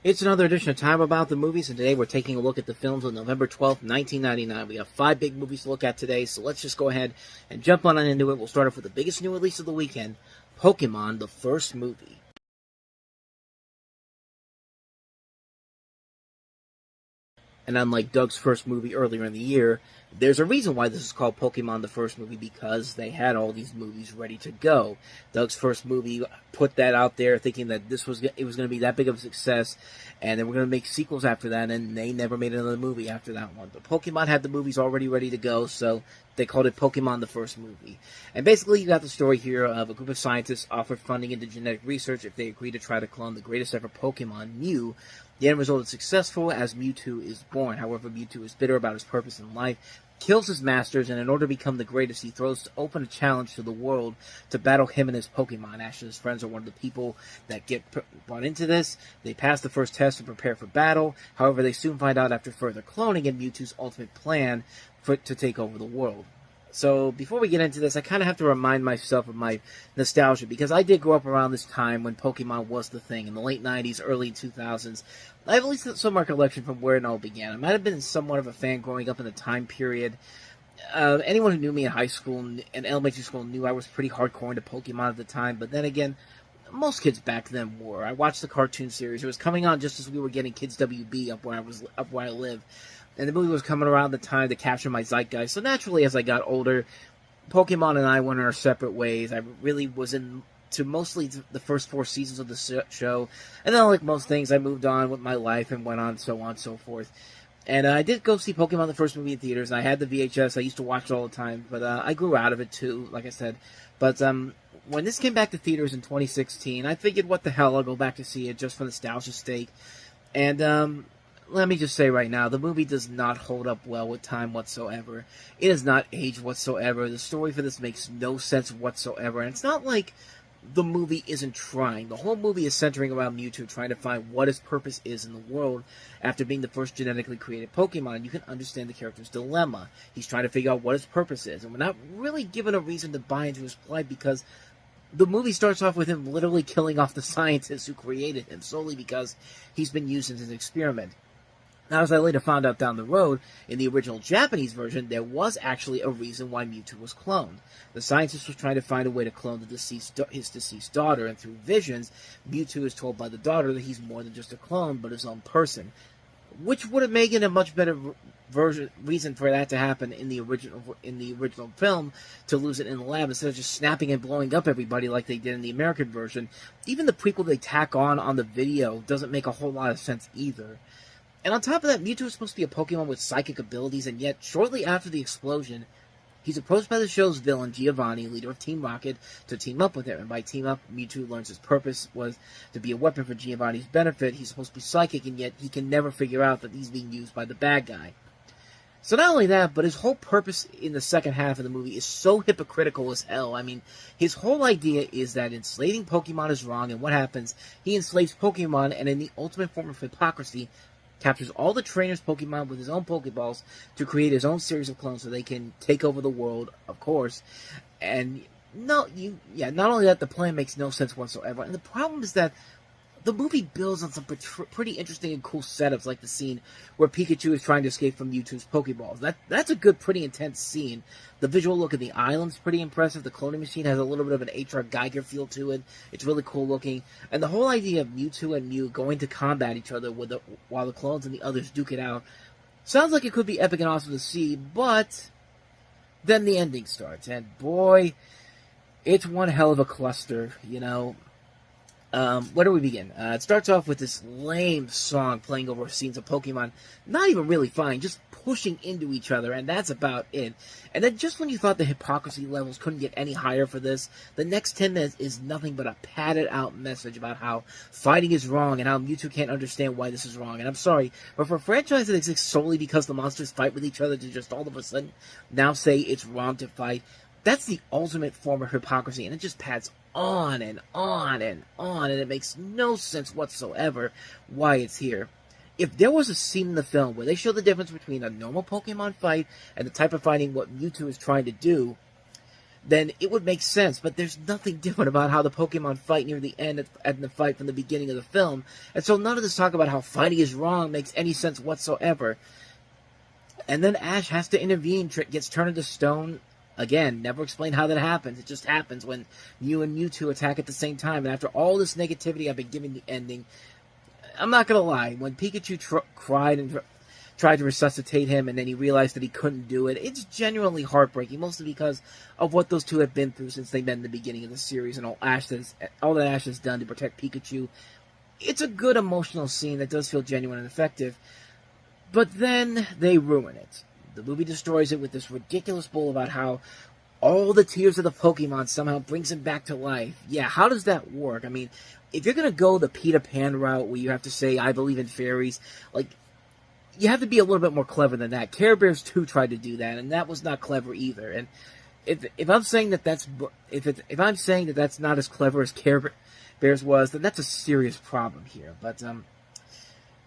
It's another edition of Time About the Movies, and today we're taking a look at the films on November 12th, 1999. We have 5 big movies to look at today, so let's just go ahead and jump on into it. We'll start off with the biggest new release of the weekend, Pokemon, the first movie. And unlike Doug's first movie earlier in the year, there's a reason why this is called Pokemon the first movie, because they had all these movies ready to go. Doug's first movie put that out there thinking that it was going to be that big of a success, and they were going to make sequels after that, and they never made another movie after that one. But Pokemon had the movies already ready to go, so they called it Pokemon the first movie. And basically, you got the story here of a group of scientists offered funding into genetic research if they agreed to try to clone the greatest ever Pokemon, Mew. The end result is successful as Mewtwo is born. However, Mewtwo is bitter about his purpose in life, kills his masters, and in order to become the greatest, he throws open a challenge to the world to battle him and his Pokemon. Ash and his friends are one of the people that get brought into this. They pass the first test and prepare for battle. However, they soon find out after further cloning and Mewtwo's ultimate plan to take over the world. So, before we get into this, I kind of have to remind myself of my nostalgia, because I did grow up around this time when Pokemon was the thing, in the late 90s, early 2000s. I have at least some recollection from where it all began. I might have been somewhat of a fan growing up in the time period. Anyone who knew me in high school and elementary school knew I was pretty hardcore into Pokemon at the time, but then again, most kids back then were. I watched the cartoon series. It was coming on just as we were getting Kids WB up where I live. And the movie was coming around the time to capture my zeitgeist. So naturally, as I got older, Pokemon and I went our separate ways. I really was into mostly the first 4 seasons of the show. And then, like most things, I moved on with my life and went on and so forth. And I did go see Pokemon the first movie in theaters. I had the VHS. I used to watch it all the time. But I grew out of it, too, like I said. But when this came back to theaters in 2016, I figured, what the hell, I'll go back to see it just for nostalgia's sake. And let me just say right now, the movie does not hold up well with time whatsoever. It has not aged whatsoever. The story for this makes no sense whatsoever. And it's not like the movie isn't trying. The whole movie is centering around Mewtwo trying to find what his purpose is in the world after being the first genetically created Pokemon. And you can understand the character's dilemma. He's trying to figure out what his purpose is. And we're not really given a reason to buy into his plight, because the movie starts off with him literally killing off the scientists who created him solely because he's been used as an experiment. Now, as I later found out down the road, in the original Japanese version, there was actually a reason why Mewtwo was cloned. The scientist was trying to find a way to clone his deceased daughter, and through visions, Mewtwo is told by the daughter that he's more than just a clone, but his own person. Which would have made it a much better reason for that to happen in the original film, to lose it in the lab, instead of just snapping and blowing up everybody like they did in the American version. Even the prequel they tack on the video doesn't make a whole lot of sense either. And on top of that, Mewtwo is supposed to be a Pokemon with psychic abilities, and yet, shortly after the explosion, he's approached by the show's villain, Giovanni, leader of Team Rocket, to team up with him. And by team up, Mewtwo learns his purpose was to be a weapon for Giovanni's benefit. He's supposed to be psychic, and yet he can never figure out that he's being used by the bad guy. So not only that, but his whole purpose in the second half of the movie is so hypocritical as hell. I mean, his whole idea is that enslaving Pokemon is wrong, and what happens? He enslaves Pokemon, and in the ultimate form of hypocrisy, captures all the trainers' Pokemon with his own Pokeballs to create his own series of clones so they can take over the world, of course. And not only that, the plan makes no sense whatsoever. And the problem is that the movie builds on some pretty interesting and cool setups, like the scene where Pikachu is trying to escape from Mewtwo's Pokeballs. That's a good, pretty intense scene. The visual look of the island's pretty impressive. The cloning machine has a little bit of an H.R. Geiger feel to it. It's really cool looking. And the whole idea of Mewtwo and Mew going to combat each other while the clones and the others duke it out sounds like it could be epic and awesome to see, but then the ending starts. And boy, it's one hell of a cluster, you know. Where do we begin? It starts off with this lame song playing over scenes of Pokemon not even really fighting, just pushing into each other, and that's about it. And then just when you thought the hypocrisy levels couldn't get any higher for this, the next 10 minutes is nothing but a padded-out message about how fighting is wrong and how Mewtwo can't understand why this is wrong. And I'm sorry, but for a franchise that exists solely because the monsters fight with each other to just all of a sudden now say it's wrong to fight, that's the ultimate form of hypocrisy, and it just pads on and on and on, and it makes no sense whatsoever why it's here. If there was a scene in the film where they show the difference between a normal Pokemon fight and the type of fighting what Mewtwo is trying to do, then it would make sense. But there's nothing different about how the Pokemon fight near the end and the fight from the beginning of the film. And so none of this talk about how fighting is wrong makes any sense whatsoever. And then Ash has to intervene, gets turned into stone. Again, never explain how that happens. It just happens when Mew and Mewtwo attack at the same time. And after all this negativity I've been giving the ending, I'm not going to lie. When Pikachu cried and tried to resuscitate him, and then he realized that he couldn't do it, it's genuinely heartbreaking, mostly because of what those two have been through since they met in the beginning of the series, and all that Ash has done to protect Pikachu. It's a good emotional scene that does feel genuine and effective, but then they ruin it. The movie destroys it with this ridiculous bull about how all the tears of the Pokemon somehow brings him back to life. Yeah, how does that work? I mean, if you're going to go the Peter Pan route where you have to say, I believe in fairies, like, you have to be a little bit more clever than that. Care Bears 2 tried to do that, and that was not clever either. And if I'm saying that if I'm saying that that's not as clever as Care Bears was, then that's a serious problem here.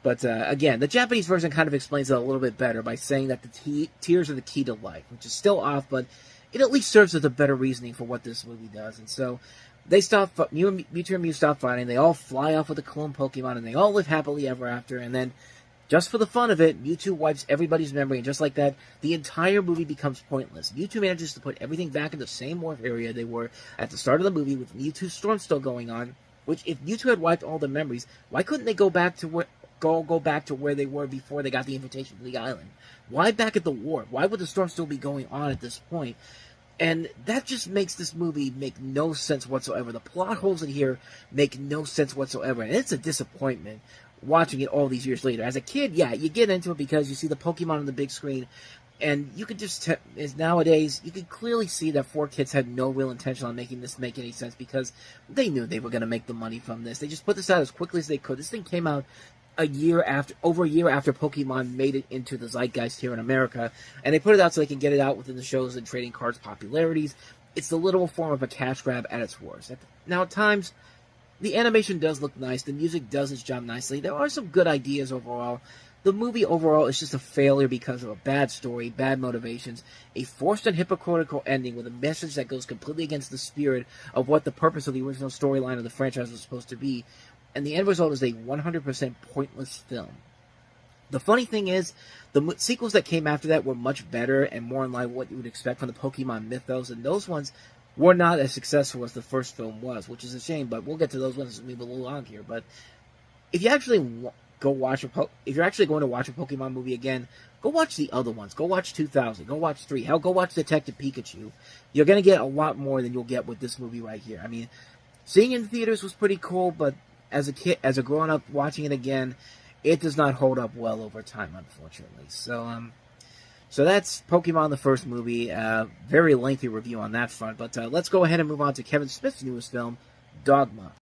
But again, the Japanese version kind of explains it a little bit better by saying that the tears are the key to life, which is still off, but it at least serves as a better reasoning for what this movie does. And so they Mewtwo and Mew stop fighting, they all fly off with the clone Pokemon, and they all live happily ever after, and then just for the fun of it, Mewtwo wipes everybody's memory, and just like that, the entire movie becomes pointless. Mewtwo manages to put everything back in the same morph area they were at the start of the movie, with Mewtwo's storm still going on, which, if Mewtwo had wiped all the memories, why couldn't they go back to where they were before they got the invitation to the island? Why back at the warp? Why would the storm still be going on at this point? And that just makes this movie make no sense whatsoever. The plot holes in here make no sense whatsoever, and it's a disappointment watching it all these years later. As a kid, yeah, you get into it because you see the Pokemon on the big screen, and you could just nowadays, you can clearly see that 4Kids had no real intention on making this make any sense, because they knew they were going to make the money from this. They just put this out as quickly as they could. This thing came out over a year after Pokemon made it into the zeitgeist here in America, and they put it out so they can get it out within the shows and trading cards popularities. It's the literal form of a cash grab at its worst. Now, at times, the animation does look nice, the music does its job nicely, there are some good ideas overall. The movie overall is just a failure because of a bad story, bad motivations, a forced and hypocritical ending with a message that goes completely against the spirit of what the purpose of the original storyline of the franchise was supposed to be, and the end result is a 100% pointless film. The funny thing is, the sequels that came after that were much better and more in line with what you would expect from the Pokemon mythos, and those ones were not as successful as the first film was, which is a shame, but we'll get to those ones as we move along here. But if you actually if you're actually going to watch a Pokemon movie again, go watch the other ones. Go watch 2000. Go watch 3. Hell, go watch Detective Pikachu. You're going to get a lot more than you'll get with this movie right here. I mean, seeing it in theaters was pretty cool, but as a grown-up watching it again, it does not hold up well over time, unfortunately. So that's Pokemon the first movie. Very lengthy review on that front, but let's go ahead and move on to Kevin Smith's newest film, Dogma.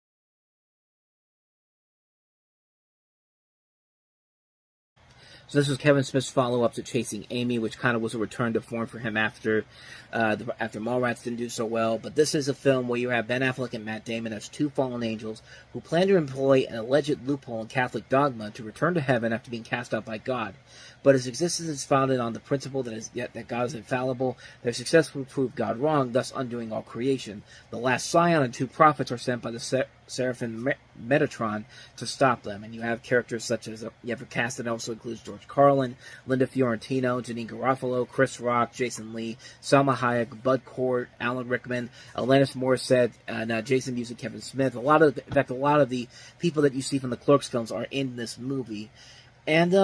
So this was Kevin Smith's follow-up to Chasing Amy, which kind of was a return to form for him after Mallrats didn't do so well. But this is a film where you have Ben Affleck and Matt Damon as two fallen angels who plan to employ an alleged loophole in Catholic dogma to return to heaven after being cast out by God. But his existence is founded on the principle that God is infallible. They successfully prove God wrong, thus undoing all creation. The last scion and two prophets are sent by the Seraphim Metatron to stop them. And you have characters such as, you have a cast that also includes George Carlin, Linda Fiorentino, Janine Garofalo, Chris Rock, Jason Lee, Salma Hayek, Bud Cort, Alan Rickman, Alanis Morissette, and Jason Mewes and Kevin Smith. In fact, a lot of the people that you see from the Clerks films are in this movie. And,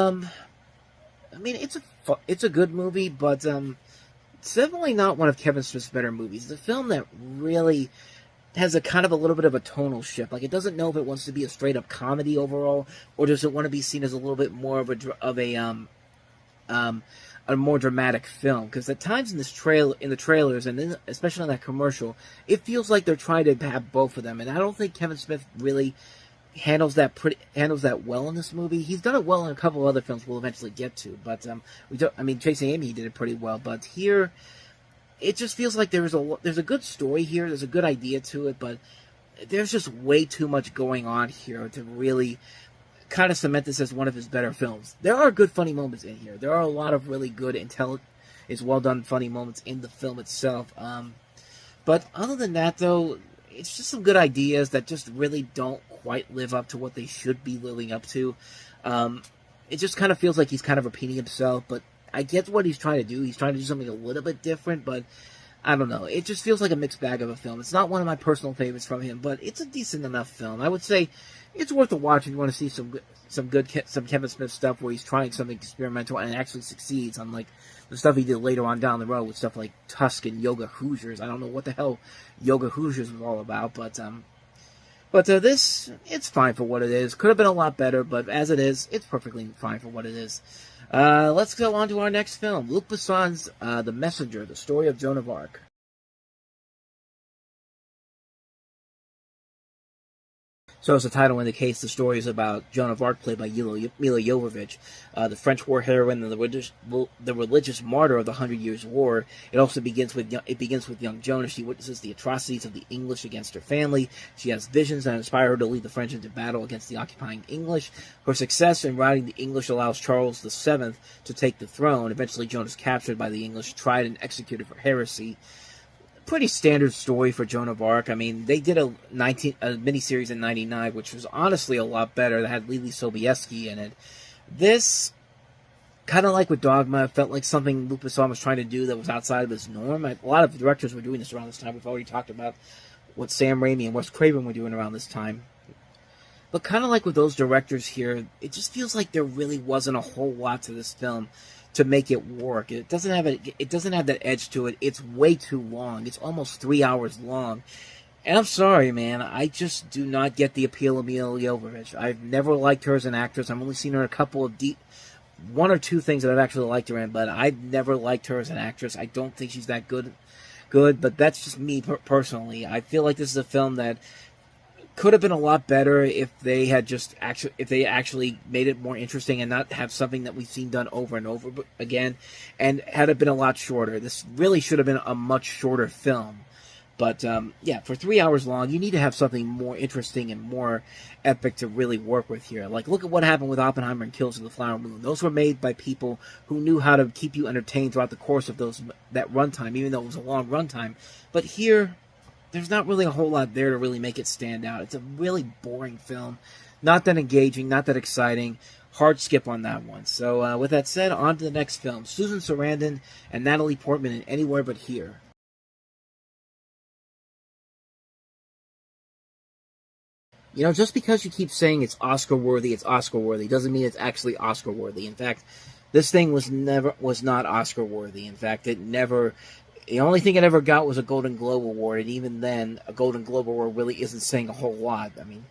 I mean, it's a good movie, but it's definitely not one of Kevin Smith's better movies. It's a film that really has a kind of a little bit of a tonal shift. Like, it doesn't know if it wants to be a straight-up comedy overall, or does it want to be seen as a little bit more of a more dramatic film. Because at times in the trailers, and especially in that commercial, it feels like they're trying to have both of them. And I don't think Kevin Smith really handles that well in this movie. He's done it well in a couple other films we'll eventually get to. But Chasing Amy, he did it pretty well. But here, it just feels like there's a good story here. There's a good idea to it, but there's just way too much going on here to really kind of cement this as one of his better films. There are good funny moments in here. There are a lot of really good, well done funny moments in the film itself. But other than that, though, it's just some good ideas that just really don't quite live up to what they should be living up to. Um, it just kind of feels like he's kind of repeating himself, but I get what he's trying to do. He's trying to do something a little bit different, but I don't know. It just feels like a mixed bag of a film. It's not one of my personal favorites from him, but it's a decent enough film. I would say it's worth a watch if you want to see some Kevin Smith stuff where he's trying something experimental and actually succeeds, unlike the stuff he did later on down the road with stuff like Tusk and Yoga Hoosiers. I don't know what the hell Yoga Hoosiers was all about, but this, it's fine for what it is. Could have been a lot better, but as it is, it's perfectly fine for what it is. Let's go on to our next film, Luc Besson's The Messenger, the story of Joan of Arc. So as the title indicates, the story is about Joan of Arc, played by Mila Jovovich, the French war heroine and the religious martyr of the 100 Years' War. It also begins with young Joan as she witnesses the atrocities of the English against her family. She has visions that inspire her to lead the French into battle against the occupying English. Her success in routing the English allows Charles VII to take the throne. Eventually, Joan is captured by the English, tried and executed for heresy. Pretty standard story for Joan of Arc. I mean, they did a miniseries in '99, which was honestly a lot better. That had Lily Sobieski in it. This, kind of like with Dogma, felt like something Luc Besson was trying to do that was outside of his norm. A lot of directors were doing this around this time. We've already talked about what Sam Raimi and Wes Craven were doing around this time. But kind of like with those directors here, it just feels like there really wasn't a whole lot to this film to make it work. It doesn't have that edge to it. It's way too long. It's almost 3 hours long. And I'm sorry, man. I just do not get the appeal of Mila Jovovich. I've never liked her as an actress. I've only seen her in a couple of one or two things that I've actually liked her in, but I've never liked her as an actress. I don't think she's that good, but that's just me personally. I feel like this is a film that could have been a lot better if they had actually made it more interesting and not have something that we've seen done over and over again, and had it been a lot shorter. This really should have been a much shorter film. But yeah, for 3 hours long, you need to have something more interesting and more epic to really work with here. Like, look at what happened with Oppenheimer and Kills of the Flower Moon. Those were made by people who knew how to keep you entertained throughout the course of that runtime, even though it was a long runtime. But here, there's not really a whole lot there to really make it stand out. It's a really boring film. Not that engaging, not that exciting. Hard skip on that one. So with that said, on to the next film. Susan Sarandon and Natalie Portman in Anywhere But Here. You know, just because you keep saying it's Oscar-worthy, doesn't mean it's actually Oscar-worthy. In fact, this thing was not Oscar-worthy. In fact, the only thing it ever got was a Golden Globe Award, and even then, a Golden Globe Award really isn't saying a whole lot. I mean,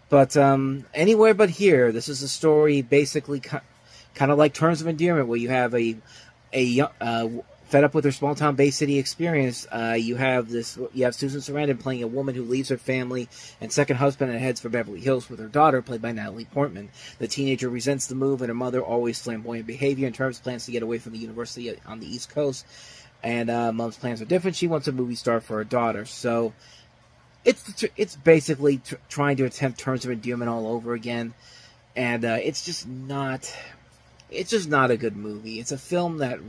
but Anywhere But Here, this is a story basically kind of like Terms of Endearment, where you have a fed up with her small town Bay City experience. You have Susan Sarandon playing a woman who leaves her family and second husband and heads for Beverly Hills with her daughter, played by Natalie Portman. The teenager resents the move, and her mother, always flamboyant behavior, and Terms plans to get away from the university on the East Coast. And Mom's plans are different. She wants a movie star for her daughter. So it's basically trying to attempt Terms of Endearment all over again, and it's just not a good movie. It's a film that,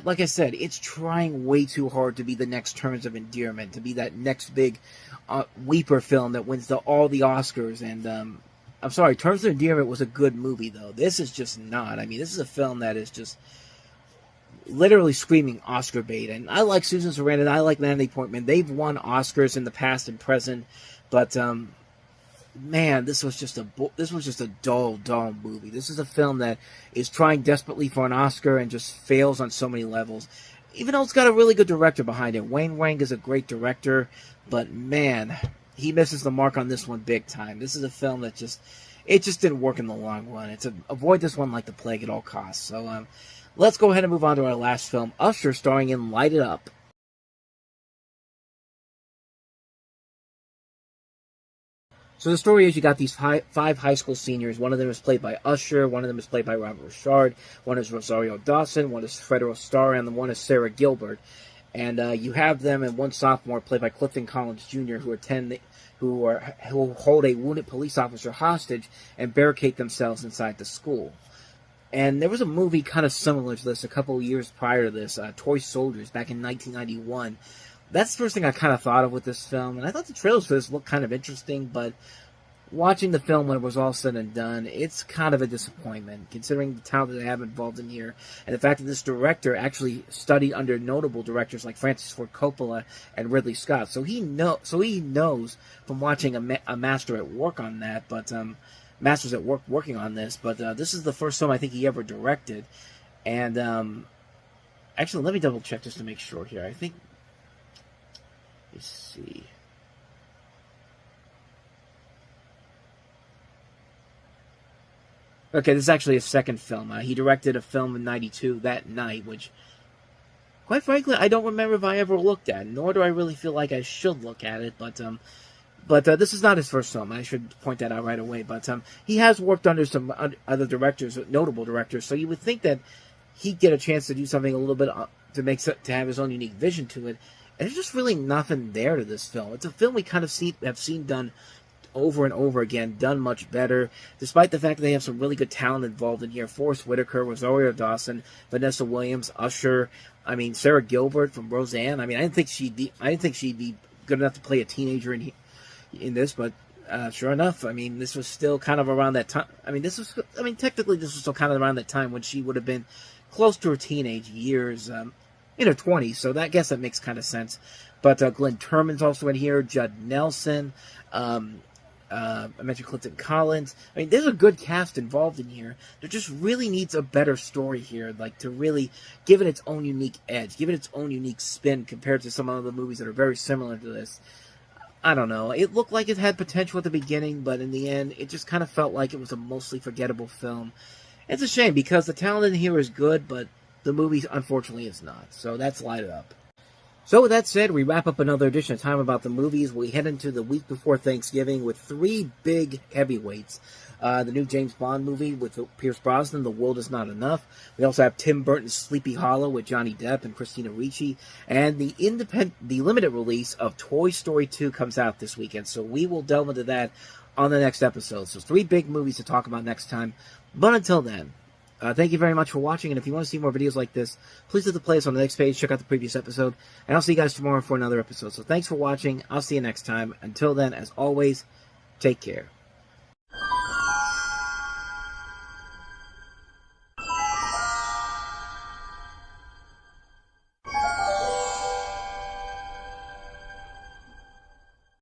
like I said, it's trying way too hard to be the next Terms of Endearment, to be that next big weeper film that wins all the Oscars. And I'm sorry, Terms of Endearment was a good movie, though. This is just not. I mean, this is a film that is just literally screaming Oscar bait. And I like Susan Sarandon, I like Natalie Portman. They've won Oscars in the past and present, but man, this was just a dull movie. This is a film that is trying desperately for an Oscar and just fails on so many levels. Even though it's got a really good director behind it. Wayne Wang is a great director, but man, he misses the mark on this one big time. This is a film that just didn't work in the long run. Avoid this one like the plague at all costs. So let's go ahead and move on to our last film, Usher, starring in Light It Up. So the story is, you got these five high school seniors. One of them is played by Usher, one of them is played by Robert Richard, one is Rosario Dawson, one is Fred Astaire, and one is Sarah Gilbert. And you have them and one sophomore played by Clifton Collins Jr., who hold a wounded police officer hostage and barricade themselves inside the school. And there was a movie kind of similar to this a couple of years prior to this, Toy Soldiers, back in 1991. That's the first thing I kind of thought of with this film, and I thought the trailers for this looked kind of interesting, but watching the film when it was all said and done, it's kind of a disappointment, considering the talent that they have involved in here, and the fact that this director actually studied under notable directors like Francis Ford Coppola and Ridley Scott. So he knows from watching a master at work on that, but masters at work working on this. But this is the first film I think he ever directed, and actually, let me double check just to make sure here. I think. Let's see. Okay, this is actually his second film. He directed a film in '92, That Night, which, quite frankly, I don't remember if I ever looked at, nor do I really feel like I should look at it, but this is not his first film. I should point that out right away, but he has worked under some other directors, notable directors, so you would think that he'd get a chance to do something a little bit to have his own unique vision to it, and there's just really nothing there to this film. It's a film we kind of have seen done over and over again, done much better, despite the fact that they have some really good talent involved in here. Forrest Whitaker, Rosario Dawson, Vanessa Williams, Usher, Sarah Gilbert from Roseanne. I didn't think she'd be good enough to play a teenager in this, but sure enough, this was still kind of around that time. Technically this was still kind of around that time when she would have been close to her teenage years, in her 20s, so I guess that makes kind of sense. But Glenn Turman's also in here, Judd Nelson, I mentioned Clinton Collins. There's a good cast involved in here. There just really needs a better story here, like to really give it its own unique edge, give it its own unique spin compared to some other movies that are very similar to this. I don't know. It looked like it had potential at the beginning, but in the end, it just kind of felt like it was a mostly forgettable film. It's a shame because the talent in here is good, but the movie, unfortunately, is not. So that's Light It Up. So with that said, we wrap up another edition of Time About the Movies. We head into the week before Thanksgiving with three big heavyweights. The new James Bond movie with Pierce Brosnan, The World Is Not Enough. We also have Tim Burton's Sleepy Hollow with Johnny Depp and Christina Ricci. And the limited release of Toy Story 2 comes out this weekend. So we will delve into that on the next episode. So three big movies to talk about next time. But until then, thank you very much for watching, and if you want to see more videos like this, please hit the playlist on the next page, check out the previous episode, and I'll see you guys tomorrow for another episode. So thanks for watching, I'll see you next time. Until then, as always, take care.